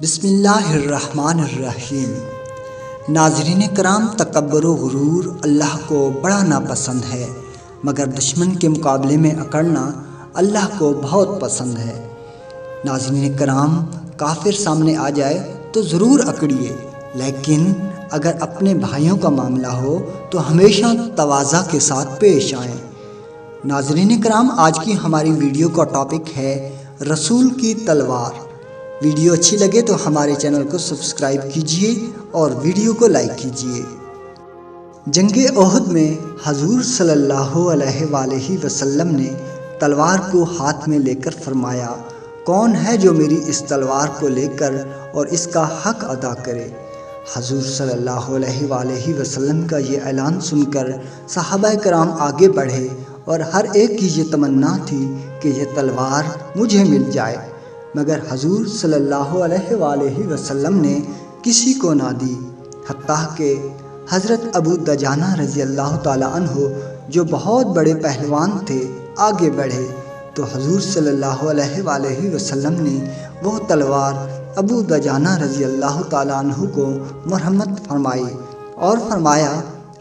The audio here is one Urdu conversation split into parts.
بسم اللہ الرحمن الرحیم۔ ناظرین کرام، تکبر و غرور اللہ کو بڑا ناپسند ہے، مگر دشمن کے مقابلے میں اکڑنا اللہ کو بہت پسند ہے۔ ناظرین کرام، کافر سامنے آ جائے تو ضرور اکڑیے، لیکن اگر اپنے بھائیوں کا معاملہ ہو تو ہمیشہ تواضع کے ساتھ پیش آئیں۔ ناظرین کرام، آج کی ہماری ویڈیو کا ٹاپک ہے رسول کی تلوار۔ ویڈیو اچھی لگے تو ہمارے چینل کو سبسکرائب کیجئے اور ویڈیو کو لائک کیجئے۔ جنگ احد میں حضور صلی اللہ علیہ وآلہ وسلم نے تلوار کو ہاتھ میں لے کر فرمایا، کون ہے جو میری اس تلوار کو لے کر اور اس کا حق ادا کرے؟ حضور صلی اللہ علیہ وآلہ وسلم کا یہ اعلان سن کر صحابہ کرام آگے بڑھے اور ہر ایک کی یہ تمنا تھی کہ یہ تلوار مجھے مل جائے، مگر حضور صلی اللہ علیہ وآلہ وسلم نے کسی کو نہ دی، حتیٰ کہ حضرت ابو دجانہ رضی اللہ تعالیٰ عنہ جو بہت بڑے پہلوان تھے آگے بڑھے تو حضور صلی اللہ علیہ وآلہ وسلم نے وہ تلوار ابو دجانہ رضی اللہ تعالیٰ عنہ کو مرحمت فرمائی اور فرمایا،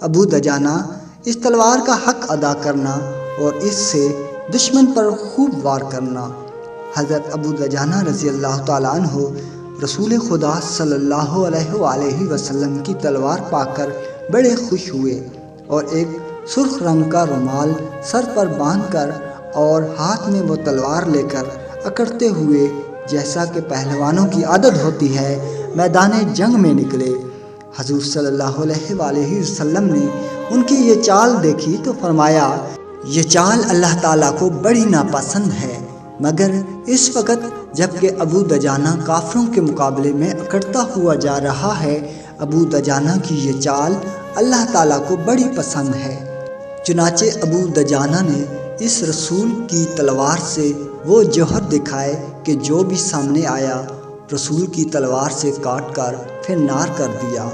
ابو دجانہ، اس تلوار کا حق ادا کرنا اور اس سے دشمن پر خوب وار کرنا۔ حضرت ابو دجانہ رضی اللہ تعالیٰ عنہ رسول خدا صلی اللہ علیہ وآلہ وسلم کی تلوار پا کر بڑے خوش ہوئے اور ایک سرخ رنگ کا رومال سر پر باندھ کر اور ہاتھ میں وہ تلوار لے کر اکڑتے ہوئے، جیسا کہ پہلوانوں کی عادت ہوتی ہے، میدان جنگ میں نکلے۔ حضور صلی اللہ علیہ وآلہ وسلم نے ان کی یہ چال دیکھی تو فرمایا، یہ چال اللہ تعالیٰ کو بڑی ناپسند ہے، مگر اس وقت جب کہ ابو دجانہ کافروں کے مقابلے میں اکڑتا ہوا جا رہا ہے، ابو دجانہ کی یہ چال اللہ تعالیٰ کو بڑی پسند ہے۔ چنانچہ ابو دجانہ نے اس رسول کی تلوار سے وہ جوہر دکھائے کہ جو بھی سامنے آیا رسول کی تلوار سے کاٹ کر پھر نار کر دیا۔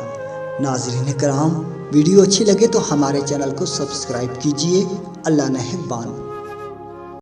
ناظرین کرام، ویڈیو اچھی لگے تو ہمارے چینل کو سبسکرائب کیجئے۔ اللہ نگہبان۔